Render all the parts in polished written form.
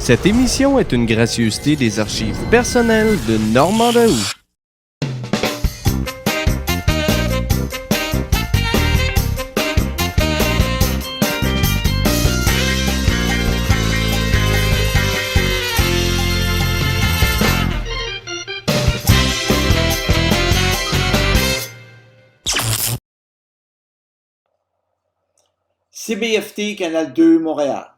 Cette émission est une gracieuseté des archives personnelles de Normand Daou. CBFT Canal 2 Montréal.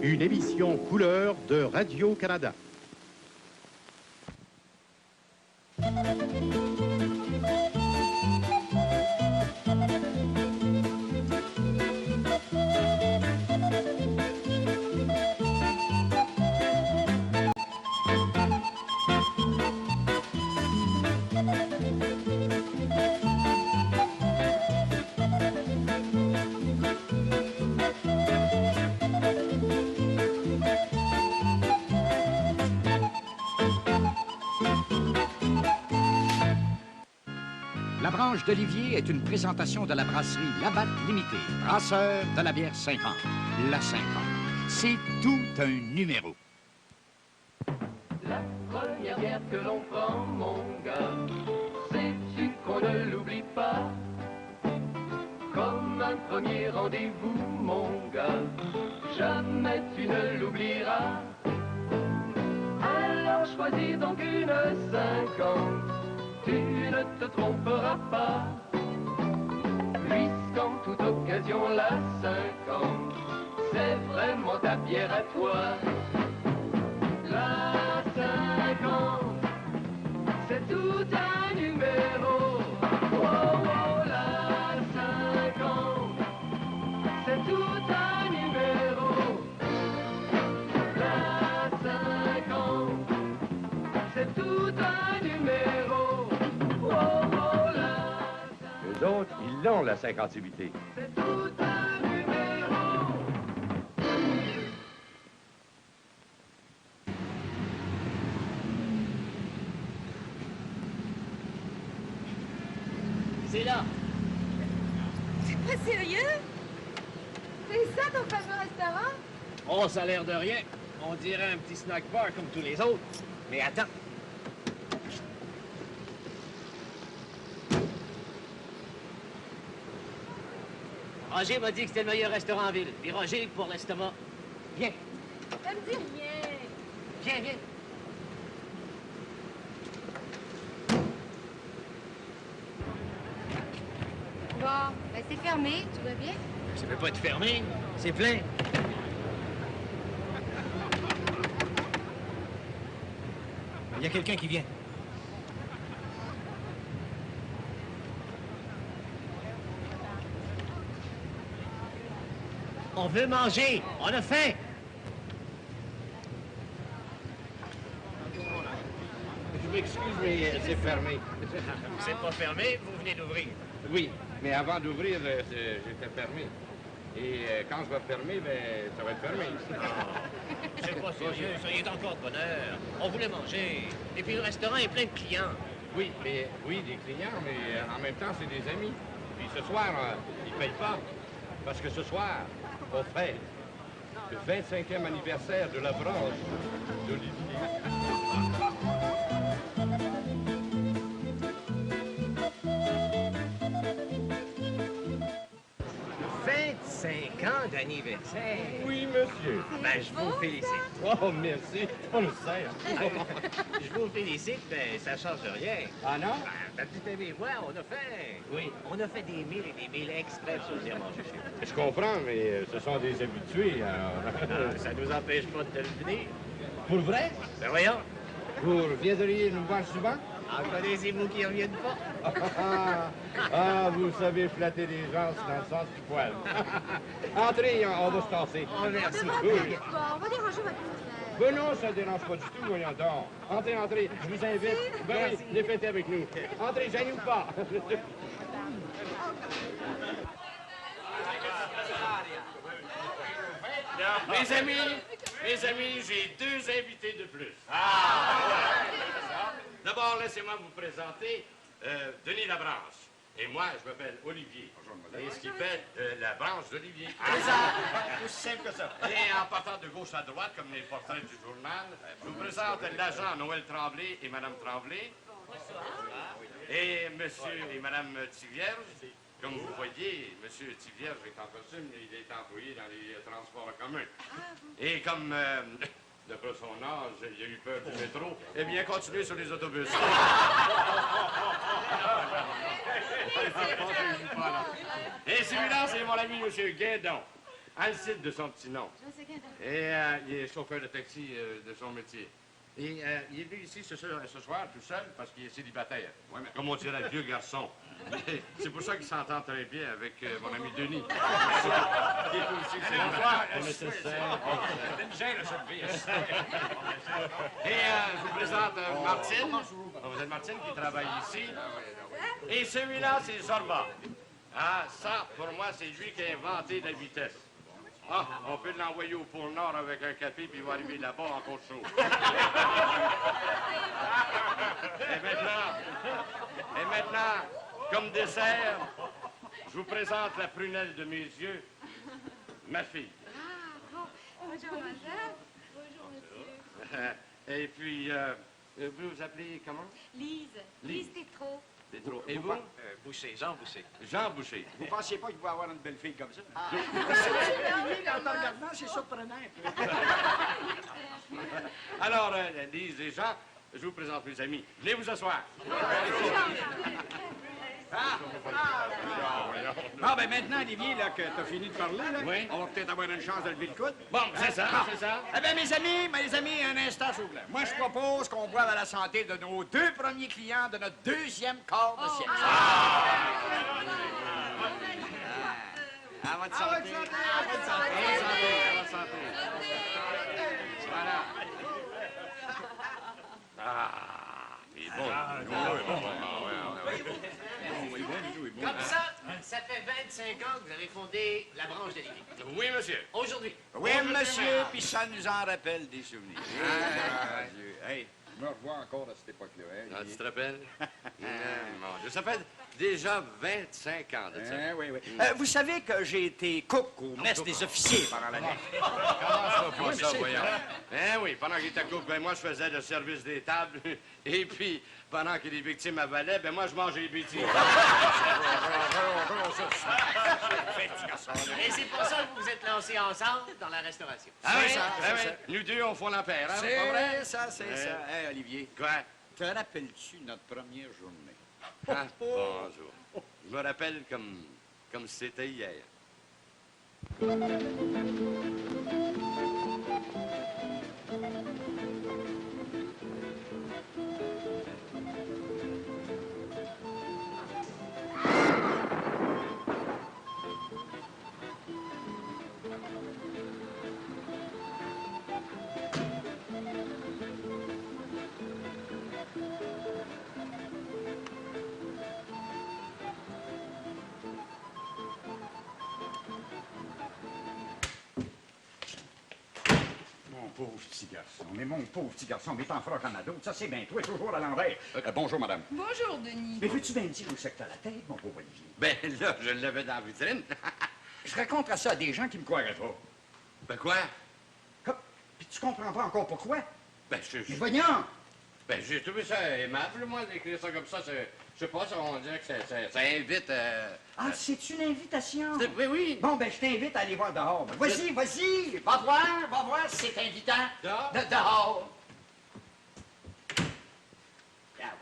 Une émission couleur de Radio-Canada. La branche d'Olivier est une présentation de la brasserie Labatt Limitée, brasseur de la bière 5 ans. La 5 ans, c'est tout un numéro. La première bière que l'on prend, mon gars, sais-tu qu'on ne l'oublie pas? Comme un premier rendez-vous, mon gars, jamais tu ne l'oublieras. Alors choisis donc une 50. Tu ne te tromperas pas, puisqu'en toute occasion la 50, c'est vraiment ta bière à toi. La 50, c'est tout un numéro. Oh, oh, la 50, c'est tout un numéro. La 50, c'est tout un numéro. Eux autres, ils l'ont, la 58. C'est tout un numéro. C'est là. C'est pas sérieux? C'est ça ton fameux restaurant? Oh, ça a l'air de rien. On dirait un petit snack bar comme tous les autres. Mais attends. Roger m'a dit que c'était le meilleur restaurant en ville. Puis Roger, pour l'estomac, viens. Ça me dit rien. Viens, viens. Bon, ben c'est fermé, tu vas bien? Ça peut pas être fermé. C'est plein. Il y a quelqu'un qui vient. On veut manger. On a faim. Je m'excuse, mais c'est fermé. C'est pas fermé, vous venez d'ouvrir. Oui, mais avant d'ouvrir, j'étais fermé. Et quand je vais fermer, ben, ça va être fermé. C'est pas sérieux, soyez encore de bonne heure. On voulait manger. Et puis le restaurant est plein de clients. Oui, mais oui, des clients, mais en même temps, c'est des amis. Puis ce soir, ils ne payent pas. Parce que ce soir, on fête le 25e anniversaire de la branche d'Olivier. 25 ans d'anniversaire. Oui, monsieur. Ben, je vous félicite. Oh, merci. On le sert. Je vous félicite, mais ça change rien. Ah non? Ben, la petite amie, ouais, on a fait. Oui, on a fait des milles et des milles exprès pour venir manger chez vous. Je comprends, mais ce sont des habitués, alors... Ça nous empêche pas de le venir. Pour vrai? Ben voyons. Vous viendriez nous voir souvent? En connaissez-vous qui reviennent pas? Ah, vous savez flatter les gens dans le sens du poil. Entrez, on va se tasser. Oh, merci. Oui. Bon, on va déranger votre frère. Ben non, ça ne dérange pas du tout, voyons donc. Entrez, entrez, je vous invite. Ben oui, les fêtez avec nous. Entrez, gênez-vous pas. Mes amis, j'ai 2 invités de plus. D'abord, laissez-moi vous présenter Denis Labranche. Et moi, je m'appelle Olivier. Et ce qui Ben, la branche d'Olivier. Aussi simple que ça. Et en partant de gauche à droite, comme les portraits du journal, je vous présente l'agent Noël Tremblay et Madame Tremblay. Et monsieur et Madame Tivierge. Comme vous voyez, monsieur Tivierge est en costume, il est employé dans les transports en commun. Et comme, d'après son âge, il a eu peur du métro, eh bien, continuez sur les autobus. Et celui-là, c'est mon ami, monsieur Guédon. Alcide de son petit nom. Et il est chauffeur de taxi de son métier. Et il est venu ici ce soir tout seul parce qu'il est célibataire. Ouais, mais comme on dirait le vieux garçon. C'est pour ça qu'il s'entend très bien avec mon ami Denis. Qui est aussi célibataire. Et je vous présente Martine. Vous êtes Martine qui travaille ici. Et celui-là, c'est Zorba. Ah, ça, pour moi, c'est lui qui a inventé la vitesse. Ah, on peut l'envoyer au pôle Nord avec un café, puis il va arriver là-bas encore chaud. Et maintenant, comme dessert, je vous présente la prunelle de mes yeux, ma fille. Ah, bon. Bonjour, madame. Bonjour, monsieur. Et puis, vous vous appelez comment? Lise. Lise Tétrault. Tétrault. Et vous? Boucher, Jean Boucher. Jean Boucher. Vous pensiez pas qu'il pouvait avoir une belle fille comme ça? Ah. En te regardant, c'est surprenant. Alors, Lise et Jean, je vous présente mes amis. Venez vous asseoir. Ah, ben maintenant, Olivier, là, que t'as fini de parler, là, Oui. on va peut-être avoir une chance de lever le coude. Bon, c'est ça, c'est ça. Eh bien, mes amis, un instant, s'il vous plaît. Moi, je propose qu'on boive à la santé de nos 2 premiers clients de notre 2e quart de siècle. À votre santé. À votre santé. À votre santé. Voilà. Ah, il est bon. Comme ça fait 25 ans que vous avez fondé la branche d'Olivier. Oui, monsieur. Aujourd'hui. Oui, monsieur, puis ça nous en rappelle des souvenirs. Ah, Dieu. Hey, je me revois encore à cette époque-là. Hein, Ah, tu te rappelles? Mon Dieu, ça fait déjà 25 ans de ça. oui, oui. Vous savez que j'ai été cook au mess des officiers pendant l'année. Comment ça, voyons? Eh oui, pendant qu'il était cook, ben moi, je faisais le service des tables. Et puis, pendant que les victimes avalaient, ben moi, je mangeais les bêtises. Et c'est pour ça que vous vous êtes lancés ensemble dans la restauration. Ah oui, ça, ah oui. Nous deux, on fait l'ampère, hein? C'est pas vrai, ça, c'est ça. Hey, Olivier, Quoi? te rappelles-tu notre première journée? Ah, bonjour. Je me rappelle comme si c'était hier. Mon pauvre petit garçon, mais mon pauvre petit garçon, mais t'en feras comme à d'autres, ça c'est bien toi, toujours à l'envers. Bonjour, madame. Bonjour, Denis. Mais veux-tu bien me dire où c'est que t'as la tête, mon pauvre Olivier? Ben là, je l'avais dans la vitrine. Je raconterai ça à des gens qui me croiraient pas. Ben quoi? Puis tu comprends pas encore pourquoi? Ben, Mais voyons! ben, j'ai trouvé ça aimable, moi, d'écrire ça comme ça. Je sais pas, on dirait que ça invite... Ah, c'est une invitation? Oui, oui. Bon, ben je t'invite à aller voir dehors. Ben, vas-y, vas-y, va voir si c'est invitant. Dehors? Dehors. Regarde.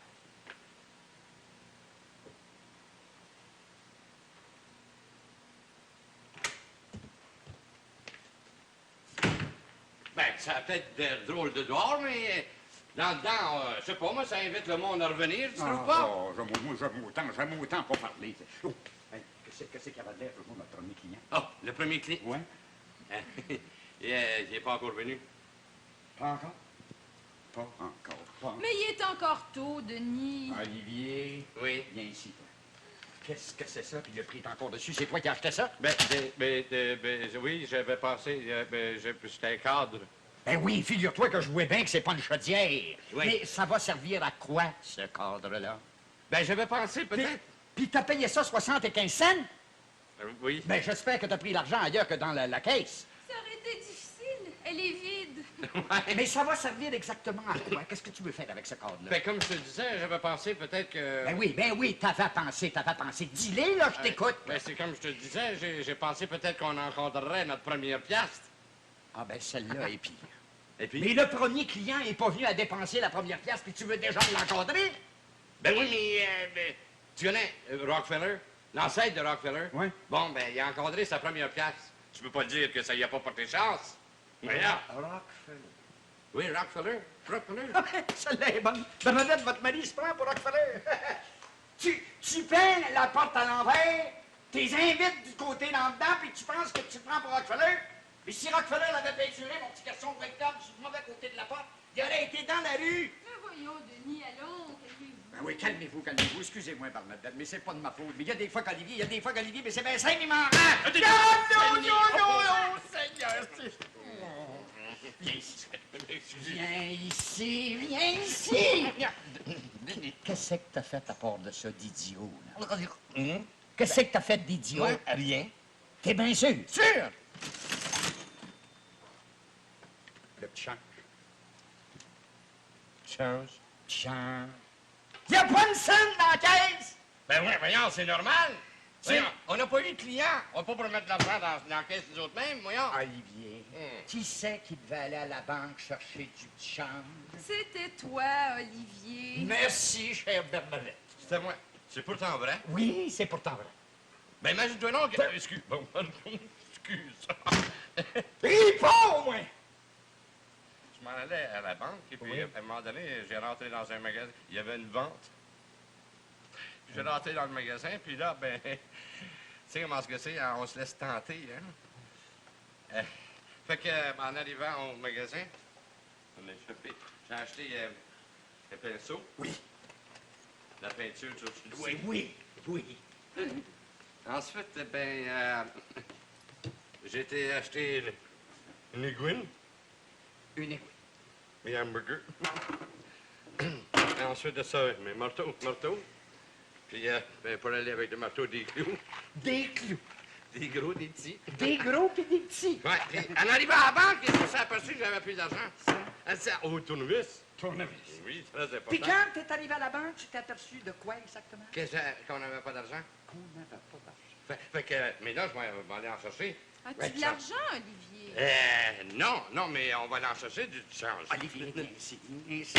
Ben, ça a peut-être l'air drôle de dehors, mais là-dedans, je sais pas, moi, ça invite le monde à revenir, tu trouves pas? Oh, j'aime autant pas parler. Oh, hey, qu'est-ce qu'il y avait de l'air, toujours, notre premier client? Oh, le premier client. Ouais? Il est pas encore venu. Pas encore? Pas encore, pas. Mais il est encore tôt, Denis. Olivier, Oui. viens ici, toi. Qu'est-ce que c'est ça? Puis le prix est encore dessus. C'est toi qui as acheté ça? Oui, j'avais pensé, c'était un cadre. Ben oui, figure-toi que je vois bien que c'est pas une chaudière. Oui. Mais ça va servir à quoi, ce cadre-là? Ben, j'avais pensé, peut-être... Puis t'as payé ça 75 cents? Oui. Ben, j'espère que t'as pris l'argent ailleurs que dans la caisse. Ça aurait été difficile. Elle est vide. Ouais. Mais ça va servir exactement à quoi? Qu'est-ce que tu veux faire avec ce cadre-là? Ben, comme je te disais, j'avais pensé peut-être que... Ben oui, t'avais pensé. Dis-les, là, je t'écoute. Ben, c'est comme je te disais, j'ai pensé peut-être qu'on encadrerait notre première piastre. Ah, ben, celle-là est pire. Et puis? Mais le premier client est pas venu à dépenser la première pièce, puis tu veux déjà l'encadrer? Ben oui, mais tu connais Rockefeller? L'ancêtre de Rockefeller? Oui. Bon, ben, il a encadré sa première pièce. Tu peux pas dire que ça y a pas porté chance. Regarde. Rockefeller. Oui, Rockefeller. Rockefeller. Ah, ben, celle-là est bonne. Bernadette, votre mari se prend pour Rockefeller. tu peins la porte à l'envers, t'es invites du côté dans dedans, puis tu penses que tu te prends pour Rockefeller? Mais si Rockefeller l'avait peinturé, mon petit garçon rectable, sur le mauvais côté de la porte, il aurait été dans la rue. Mais voyons, Denis, allons, calmez-vous. Ben oui, calmez-vous. Excusez-moi, Bernadette, mais c'est pas de ma faute. Mais il y a des fois qu'Olivier, mais c'est bien simple, il m'en rend. Non, Seigneur, viens ici. Viens ici. Qu'est-ce que t'as fait à part de ça d'idiot, là? Qu'est-ce que t'as fait d'idiot? Rien. T'es bien sûr? Sûr! Le petit change. Il n'y a pas une scène dans la caisse! Ben oui, voyons, c'est normal. Voyons, on n'a pas eu de client. On n'a pas pour mettre l'argent dans la caisse nous autres mêmes, voyons. Olivier, qui c'est qui devait aller à la banque chercher du petit change? C'était toi, Olivier. Merci, chère Bernadette. C'était moi. C'est pourtant vrai. Oui, c'est pourtant vrai. Ben imagine-toi donc que... Excuse. Bon, excuse. Réponds, au moins! Je m'en allais à la banque et puis à un moment donné, j'ai rentré dans un magasin. Il y avait une vente. Puis j'ai rentré dans le magasin, puis là, ben... tu sais comment ce que c'est, hein, on se laisse tenter, hein? Fait que, en arrivant au magasin, on a échappé. J'ai acheté un pinceau. Oui. La peinture, tout ça. Oui. Ensuite, ben, j'ai été acheter une aiguine. Une aiguille. Mes hamburgers. Et ensuite de ça, mes marteaux. Puis, ben, pour aller avec le marteau, des clous. Des clous. Des gros, des petits. Des gros puis des petits. Ouais, puis en arrivant à la banque, elle s'est aperçue que j'avais plus d'argent. Elle s'est... Au tournevis. Tournevis. Oui, très important. Puis quand t'es arrivé à la banque, tu t'es aperçu de quoi exactement? Qu'on n'avait pas d'argent. Qu'on n'avait pas d'argent. Fait que, mais là, je vais aller en chercher. As-tu de l'argent, Olivier? Non, mais on va aller en chercher du change. Olivier, viens ici.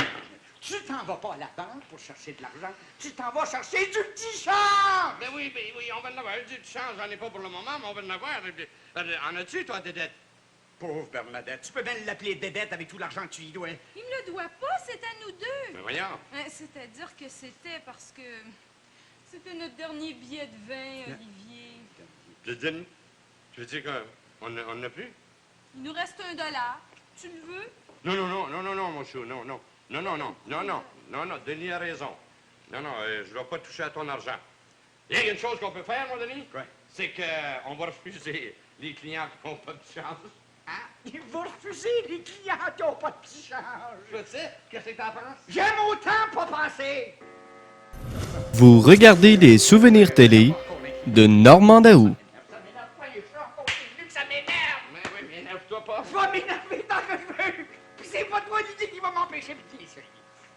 Tu t'en vas pas à la banque pour chercher de l'argent. Tu t'en vas chercher du petit change! Ben oui, on va en avoir. Du change, j'en ai pas pour le moment, mais on va en avoir. En as-tu, toi, Dédette? Pauvre Bernadette, tu peux bien l'appeler Dédette avec tout l'argent que tu y dois. Il me le doit pas, c'est à nous deux. Ben voyons. C'est-à-dire que c'était parce que c'était notre dernier billet de vin, Olivier. Le dernier? Tu veux dire qu'on n'a plus? Il nous reste $1. Tu le veux? Non, mon chou, non. Non, Denis a raison. Non, je ne vais pas toucher à ton argent. Il y a une chose qu'on peut faire, mon Denis. Quoi? C'est qu'on va refuser les clients qui n'ont pas de chance. Ah, il va refuser les clients qui n'ont pas de petit change. Je sais, qu'est-ce que t'en penses? J'aime autant pas penser. Vous regardez les souvenirs télé de Normand Daou. Ça m'énerve pas, les gens continuent que ça m'énerve. Mais oui, mais énerve-toi pas. Je vais m'énerver tant que je veux. Puis c'est pas toi l'idée qui va m'empêcher de dire ça.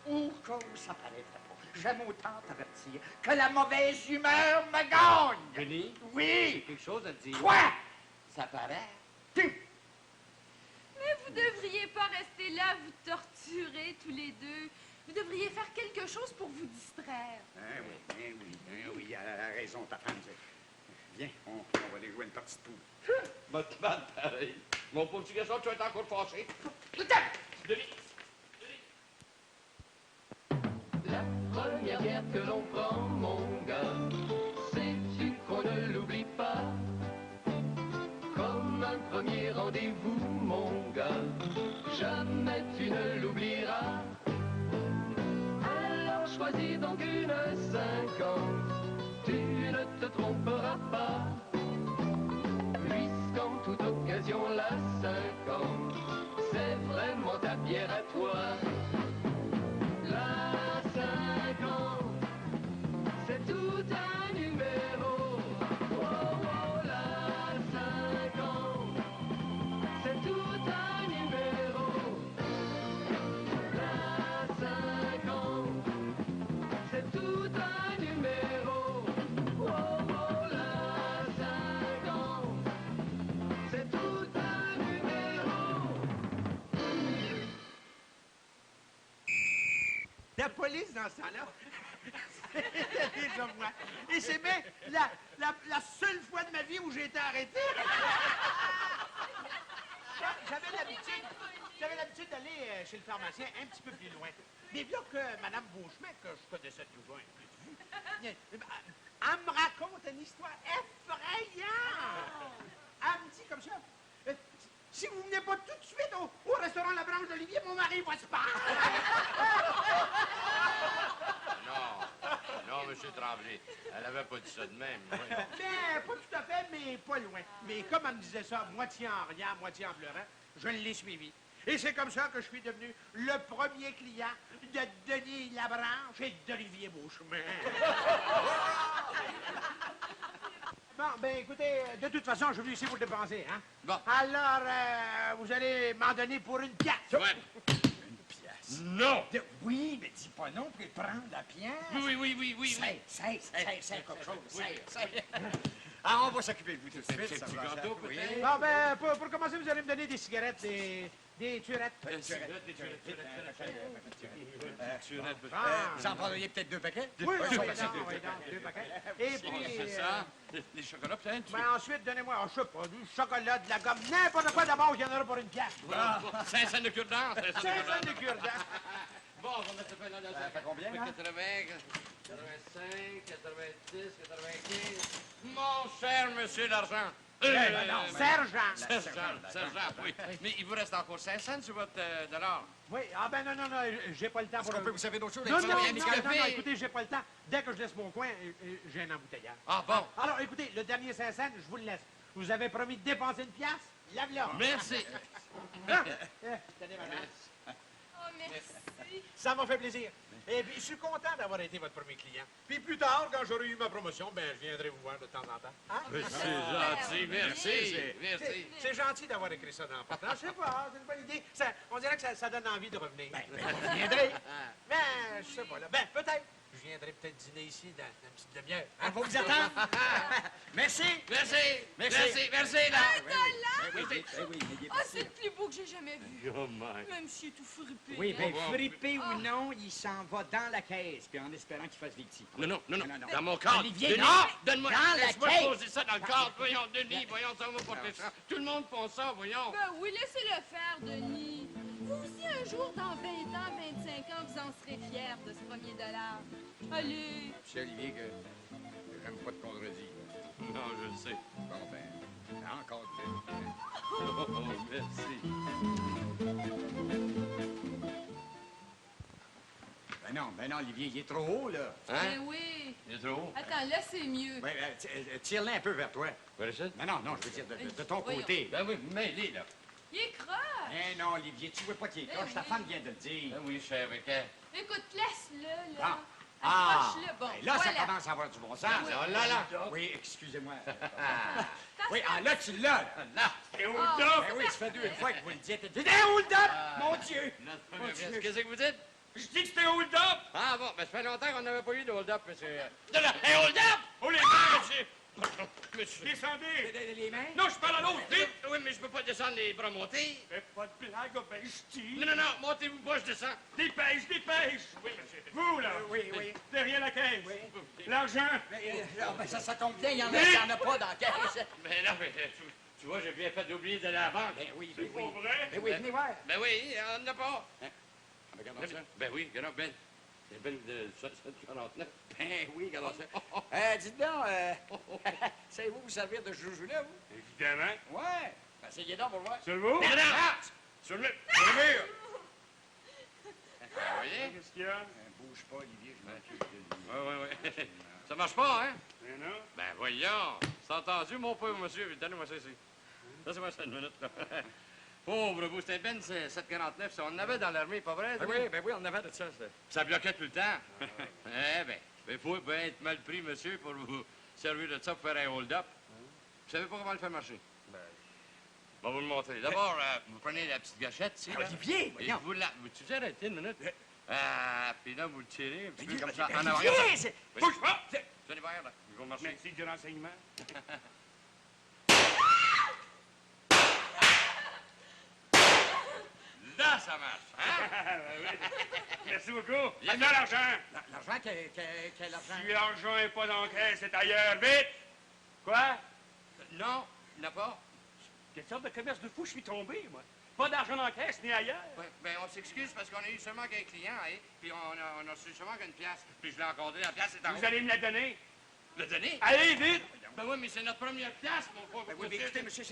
Ou chose ça paraîtrait pas. J'aime autant t'avertir que la mauvaise humeur me gagne. Denis? Oui. J'ai quelque chose à te dire. Quoi? Ça paraît. Mais vous devriez pas rester là, vous torturer tous les deux. Vous devriez faire quelque chose pour vous distraire. Oui, elle a raison, ta femme. Viens, on va aller jouer une partie de poule. Va te battre pareil. Mon pauvre petit garçon, tu vas être encore fâché. Denis! La première bière que l'on prend, mon gars, sais-tu qu'on ne l'oublie pas? Comme un premier rendez-vous, mon gars, jamais tu ne l'oublieras. Alors choisis donc une 50, tu ne te tromperas pas. Puisqu'en toute occasion la 50, c'est vraiment ta bière à toi. La 50, c'est tout un numéro. Oh, oh, police dans ce temps-là. Je vois. Et c'est bien la seule fois de ma vie où j'ai été arrêté. J'avais l'habitude d'aller chez le pharmacien un petit peu plus loin. Mais là que Mme Beauchemin, que je connaissais toujours un peu de vue, elle me raconte une histoire effrayante. Elle me dit comme ça, si vous venez pas tout de suite au restaurant La Branche d'Olivier, mon mari va se battre. Non, M. Tremblay, elle avait pas dit ça de même. voyons. Ben, pas tout à fait, mais pas loin. Mais comme elle me disait ça, moitié en riant, moitié en pleurant, je l'ai suivi. Et c'est comme ça que je suis devenu le premier client de Denis Labranche et d'Olivier Beauchemin. Bon, ben écoutez, de toute façon, je suis venu ici pour le dépenser, hein? Bon. Alors, vous allez m'en donner pour une pièce. Ouais. Non! Oui, mais dis pas non, puis prendre la pièce. Oui. C'est quelque chose. Ah, on va s'occuper de vous tout de suite. C'est ça petit va, gâteau, ça. peut-être? Oui. Bon, ben, pour commencer, vous allez me donner des cigarettes, des turettes. Vous en prendriez peut-être 2 paquets? Oui, oui, donc, 2 paquets. Et puis, C'est ça. Des chocolats, peut-être? ben ensuite, donnez-moi, je sais pas, du chocolat, de la gomme, n'importe quoi d'abord, il y en aura pour une pièce. 5 cents de cure-dent. 5 cents de cure-dent. Bon, on va mettre ça dans la Ça fait combien, là? 80, 85, 90, 95. Mon cher monsieur l'argent. Sergent, oui. Mais il vous reste encore 5 cents sur votre dollar. Oui, ah ben non, j'ai pas le temps Est-ce pour... qu'on peut vous servir d'autre chose? Non, Alexandre? non, écoutez, j'ai pas le temps. Dès que je laisse mon coin, j'ai un embouteillage. Ah bon? Alors, écoutez, le dernier 5 cents, je vous le laisse. Vous avez promis de dépenser une pièce? Lave-la. Merci. Tenez, madame. Oh, merci. Ça m'a fait plaisir. Et puis, je suis content d'avoir été votre premier client. Puis plus tard, quand j'aurai eu ma promotion, ben, je viendrai vous voir de temps en temps. Hein? C'est gentil, merci. C'est gentil d'avoir écrit ça dans le portrait. Je sais pas, c'est une bonne idée. On dirait que ça donne envie de revenir. Je viendrai. Mais, je sais pas, là. Ben, peut-être. Je viendrai peut-être dîner ici dans une petite demi-heure. On va vous attendre. Merci. Merci, là. Ah, c'est le plus beau que j'ai jamais vu. Oh my. Même s'il est tout fripé. Oui, hein. bien, frippé ou non, il s'en va dans la caisse, puis en espérant qu'il fasse victime. Non. Non. Dans mon cadre. Olivier, Denis, non! donne-moi. Dans la Laisse-moi caisse. poser ça dans le cadre. Voyons, Denis, voyons, ça va porter ça. Tout le monde pense ça, voyons. Ben oui, laissez-le faire, Denis. Vous aussi, un jour, dans 20 ans, 25 ans, vous en serez fiers de ce premier dollar. Allez. C'est Olivier que j'aime pas de contredit. Non, je le sais. Bon, ben, encore que... Oh, merci. Ben non, Olivier, il est trop haut, là. Ben oui. Il est trop haut. Attends, là, c'est mieux. Oui, tire-le un peu vers toi. Voilà ça? Non, je veux dire de ton Voyons. côté. Ben oui, mêlez, là. Il est croche. Eh non, Olivier, tu vois pas qu'il est croche, ta femme vient de le dire. Ben oui, cher, avec elle. Écoute, laisse-le, Ah. là. Ah! Accroche-le, bon. Ben là, ça voilà. commence à avoir du bon sens. Oui. Oh là là. Oui, excusez-moi. T'as Oui, ça? ah là, tu l'as. Là. Et hold Ah, up! c'est Ben oui, ça fait parfait. 2 fois que vous le dites. T'es hold up! Mon Dieu! Qu'est-ce que vous dites? Je dis que c'était hold up! Ah bon, ben ça fait longtemps qu'on n'avait pas eu de hold-up, monsieur. De là, un hold-up! Oh, les mains, monsieur! Monsieur. Descendez! Les mains? Non, je parle à l'autre, vite! Oui, mais je peux pas descendre les bras montés. Fais pas de blague, ben je tire. Non, montez-vous pas, je descends. Dépêche! Oui, monsieur. Vous, là! Oui. Derrière la caisse. Oui. L'argent! Ben, ça tombe bien, il y en a pas dans la caisse. Mais non, mais tu vois, j'ai bien fait d'oublier de la banque. Ben oui. C'est pas vrai? Ben oui, venez voir. Ben oui, on n'en a pas. Regarde ça. Ben oui, regarde, Ben. C'est Ben de 749. Ben oui, regarde ça. Dites donc, savez-vous vous servir de joujou-là, vous? Évidemment. Ouais. Essayez donc pour voir. Sur vous? Ben, Sur le mur. Vous voyez? Qu'est-ce qu'il y a? Bouge pas, Olivier, je m'occupe de lui. Ouais. Ça marche pas, hein? Ben non. Ben voyons. C'est entendu, mon pauvre monsieur. Donnez-moi ça ici. Ça, c'est moi, ça, une minute. Pauvre vous, c'était Ben 749. Ça, on en avait dans l'armée, pas vrai? Ben oui, on avait de ça. Ça bloquait tout le temps. Eh ben, il faut bien être mal pris, monsieur, pour vous servir de ça pour faire un hold-up. Vous savez pas comment le faire marcher? Ben, on va vous le montrer. D'abord, vous prenez la petite gâchette ici, là. Olivier, Et voyons. vous la... Tu veux arrêter une minute? Puis là, vous le tirez un petit peu comme ça. Ben, En avant. Olivier, c'est... Oui. Bouge pas! Vous allez voir, là. Ils vont marcher. Merci du renseignement. dedans, ça marche. Hein? Merci beaucoup. Bien Attends l'argent. L'argent, quel argent? Si l'argent n'est pas dans la caisse, c'est ailleurs. Vite! Quoi? Non, il n'a pas. Quelle sorte de commerce de fou je suis tombé, moi? Pas d'argent dans la caisse, ni ailleurs. Ouais, ben, on s'excuse parce qu'on a eu seulement qu'un client, hein, puis on a reçu seulement qu'une pièce. Puis je l'ai accordé, la pièce est en haut. Vous allez me la donner? Le donner? Allez, vite! Ben oui, mais c'est notre première pièce, mon pauvre Ben oui, mais monsieur. écoutez, monsieur,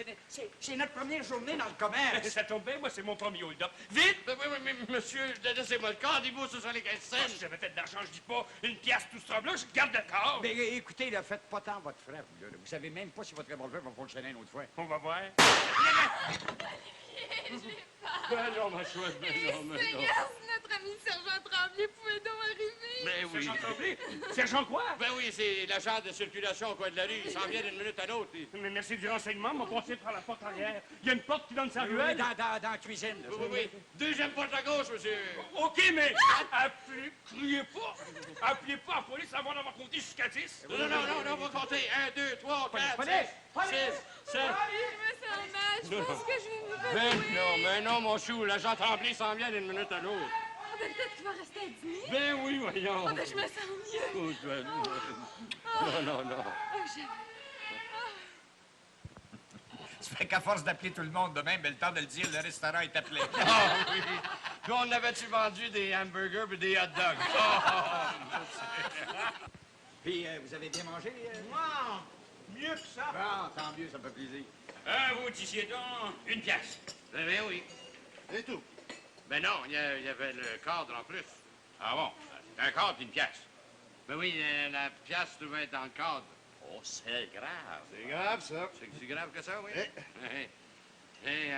c'est notre première journée dans le commerce. Ça tombe bien, moi, c'est mon premier hold-up. Vite! Ben oui, mais monsieur, laissez-moi le corps, dis-vous, ce sont les 15 cents. Si j'avais fait de l'argent, je dis pas une pièce tout ça, là, je garde le corps. Mais écoutez, là, faites pas tant votre frère, vous, là. Vous savez même pas si votre revolver va fonctionner une autre fois. On va voir. Je l'ai pas. Ben non, ma chouette, ben non, ben non. Seigneur, si notre ami Sergent Tremblay pouvait donc arriver. Ben oui. Sergent Tremblay? Sergent quoi? Ben oui, c'est l'agent de circulation au coin de la rue. Il s'en vient d'une minute à l'autre. Mais merci du renseignement, on va passer par la porte arrière. Il y a une porte qui donne sa Oui, oui, ruelle. dans la cuisine. là. Oui, oui, oui. Deuxième porte à gauche, monsieur. OK, mais criez pas. Appelez pas la police avant d'avoir compté jusqu'à 10. Non, on va compter. 1, 2, 3, 4, 5, 6, 7. Je me sens mal. Je pense que je vais me Ben faire non, mais non, mon chou. L'agent Tremblay s'en vient d'une minute à l'autre. Ah, ben peut-être qu'il va rester à dîner. Ben oui, voyons. Ah, ben je me sens mieux. Oh, ben, non. Ah, j'avais... Ça fait qu'à force d'appeler tout le monde de même, ben, le temps de le dire, le restaurant est appelé. Ah oui. Puis on avait-tu vendu des hamburgers et des hot dogs? Puis, vous avez bien mangé? Non, mieux que ça. Bon, tant mieux, ça me fait plaisir. Vous disiez donc une pièce. Ben oui. C'est tout. Ben non, il y avait le cadre en plus. Ah bon? Un cadre et une pièce. Ben oui, la pièce devait être dans le cadre. Oh, c'est grave. C'est grave, ça. C'est si grave que ça, oui. Et,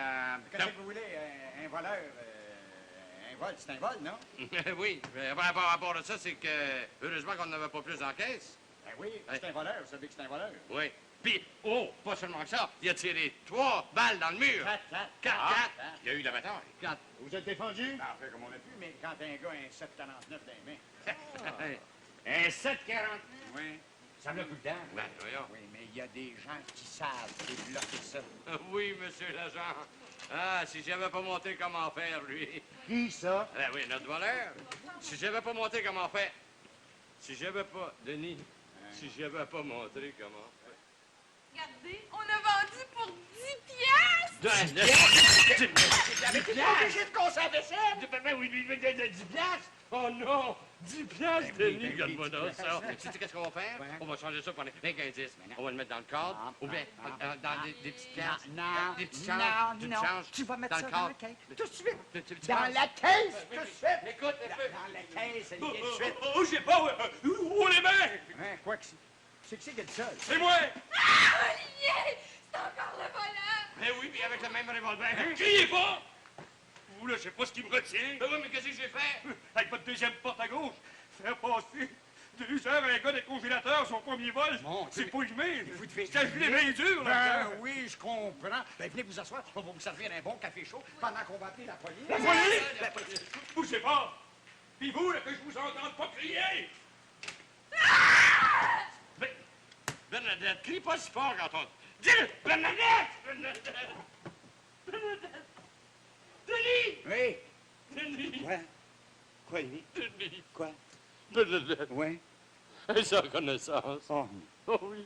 Qu'est-ce que vous voulez? Un voleur? Un vol, c'est un vol, non? oui, mais par rapport à ça, c'est que heureusement qu'on n'avait pas plus en caisse. Ben oui, c'est un voleur. Vous savez que c'est un voleur. Oui. Puis, pas seulement que ça, il a tiré 3 balles dans le mur. 4. Il y a eu la bataille. 4. Vous êtes défendu? Ben, on fait comme on a pu, mais quand un gars a un 7,49 dans les mains. Un 7,40. Oui. Ça me l'a plus dedans. Ben, voyons. Oui, mais il y a des gens qui savent débloquer ça. Oui, monsieur l'agent. Ah, si j'avais pas montré comment faire, lui. Qui, ça? Ben oui, notre voleur. Si j'avais pas montré comment faire. Si j'avais pas, Denis, si j'avais pas montré comment faire. Regardez, on a vendu pour 10 piastres. 10 piastres? Mais t'es pas obligé de compter la vaisselle! Ben oui, 10 piastres? Oh non! 10 piastres, Denis, regarde-moi donc ça. Sais-tu qu'est-ce qu'on va faire? Ouais. On va changer ça pour un 10. On va le mettre dans le cadre, ou bien dans des petites pièces. Non, des petites non, changes. non. Tu vas mettre dans ça le dans cadre. la caisse. Tout de suite. Tu Dans penses? la caisse, tout de suite. Écoute un peu. Dans la caisse, elle vient de suite. Oh, j'ai pas. Où les mains? Hein, quoi que c'est qui a dit ça? C'est moi! Ah, Olivier! C'est encore le voleur! Ben oui, puis avec le même revolver. Criez pas! Vous, là, je sais pas ce qui me retient. Ben oui, mais qu'est-ce que j'ai fait? Avec votre deuxième porte à gauche, faire passer 2 heures à un gars des congélateurs son premier vol, Mon c'est Dieu. pas humain. Vous devez- Ça joue les mains dures, là. Ben oui, je comprends. Ben venez vous asseoir, on va vous servir un bon café chaud pendant qu'on va appeler la police. La police! Bougez pas! Puis vous, là, que je vous entende pas crier! Bernadette, crie pas si fort quand on... Dis-le! Bernadette! Bernadette! Bernadette! Denis! Oui. Denis! Quoi? Quoi, lui? Denis! Quoi? Bernadette! Oui. Sa reconnaissance. Oh. Oh oui.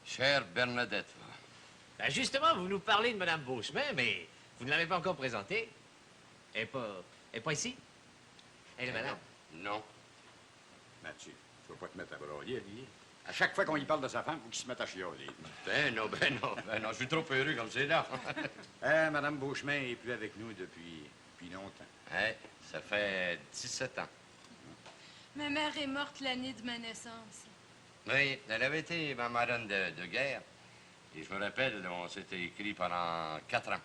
Chère Bernadette, Ben justement, vous nous parlez de Mme Beauchemin, mais vous ne l'avez pas encore présentée. Elle est pas ici? Elle est malade. non. Mathieu, tu vas pas te mettre à broyer, lui. À chaque fois qu'on y parle de sa femme, faut qu'il se mette à chialer. Ben non, je suis trop heureux comme c'est là. Madame Beauchemin est plus avec nous depuis longtemps. Hey, ça fait 17 ans. Ma mère est morte l'année de ma naissance. Oui, elle avait été ma marraine de guerre. Et je me rappelle, on s'était écrit pendant 4 ans.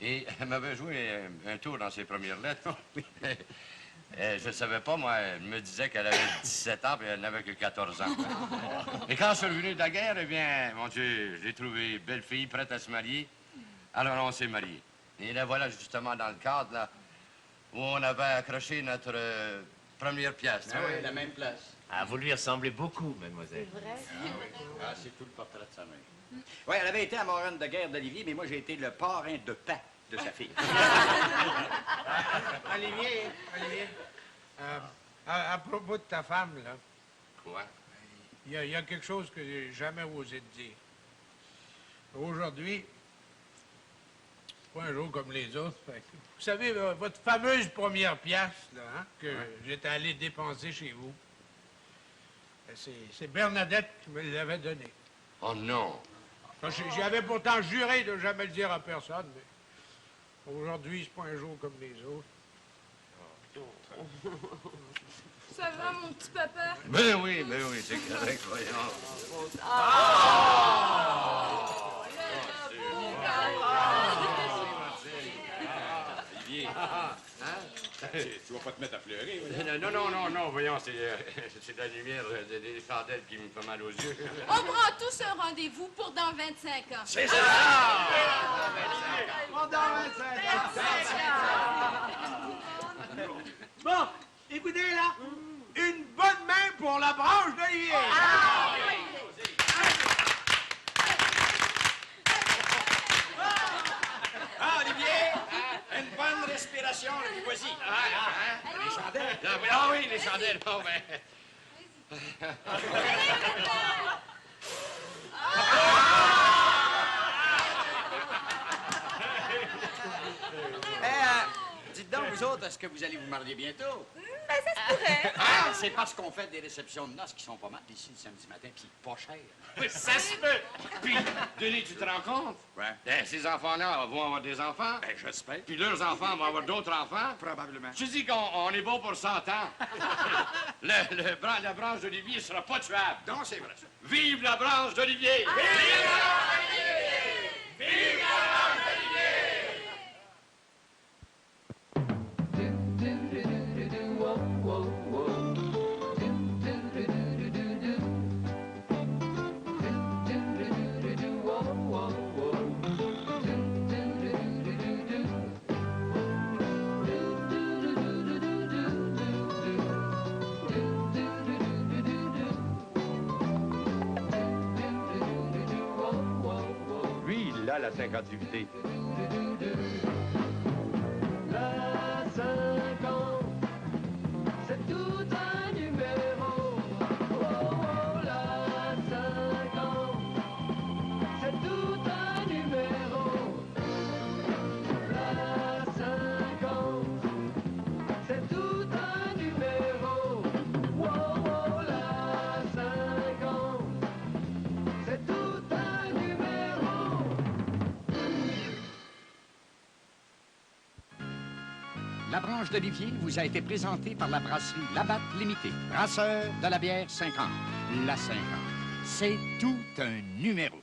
Et elle m'avait joué un tour dans ses premières lettres. Je ne savais pas, moi, elle me disait qu'elle avait 17 ans, puis elle n'avait que 14 ans. Et quand je suis revenu de la guerre, eh bien, mon Dieu, j'ai trouvé belle fille, prête à se marier. Alors on s'est mariés. Et la voilà justement dans le cadre, là, où on avait accroché notre première pièce. Ah oui, la même place. Ah, vous lui ressemblez beaucoup, mademoiselle. Ah, c'est tout le portrait de sa mère. Oui, elle avait été amoureuse de guerre d'Olivier, mais moi, j'ai été le parrain de paix de sa fille. Olivier, à propos de ta femme, là. Quoi? Il y a quelque chose que j'ai jamais osé te dire. Aujourd'hui, pas un jour comme les autres. Fait que, vous savez, votre fameuse première pièce, là, hein, que j'étais allé dépenser chez vous, c'est Bernadette qui me l'avait donnée. Oh non! J'y avais pourtant juré de jamais le dire à personne, mais aujourd'hui, c'est pas un jour comme les autres. Ça va, mon petit papa? Ben oui, c'est correct, voyons. Olivier, tu vas pas te mettre à pleurer, oui? Non, voyons, c'est la lumière des chandelles qui me fait mal aux yeux. On prend tous un rendez-vous pour dans 25 ans. C'est ça! Bon, écoutez, là, une bonne main pour la branche d'Olivier. Ah, Olivier, une bonne respiration, vas-y. Les chandelles. Ah oui, les chandelles, oh ben... Dites donc, vous autres, est-ce que vous allez vous marier bientôt? Ben, ça se pourrait. Ah, c'est parce qu'on fait des réceptions de noces qui sont pas mal ici le samedi matin, puis pas cher. Oui, ça se peut! Puis, Denis, tu te rends compte? Ouais. Ces enfants-là vont avoir des enfants. Ben, j'espère. Puis leurs enfants vont avoir d'autres enfants. Probablement. Je dis qu'on est beau pour 100 ans. La branche d'Olivier sera pas tuable. Non, c'est vrai, ça. Vive la branche d'Olivier! Vive la branche d'Olivier! Vive la branche d'Olivier! Lui, il a la 58. La 50, c'est tout un numéro. Oh, oh, la 50, c'est tout un numéro. La 50, c'est tout un numéro. Oh, oh, la 50, c'est tout un numéro. La branche d'Olivier vous a été présentée par la brasserie Labatt Limitée, brasseur de la bière 50. La 50, c'est tout un numéro.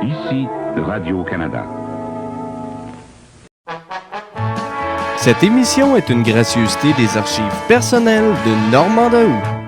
Ici, Radio-Canada. Cette émission est une gracieuseté des archives personnelles de Normand Daoust.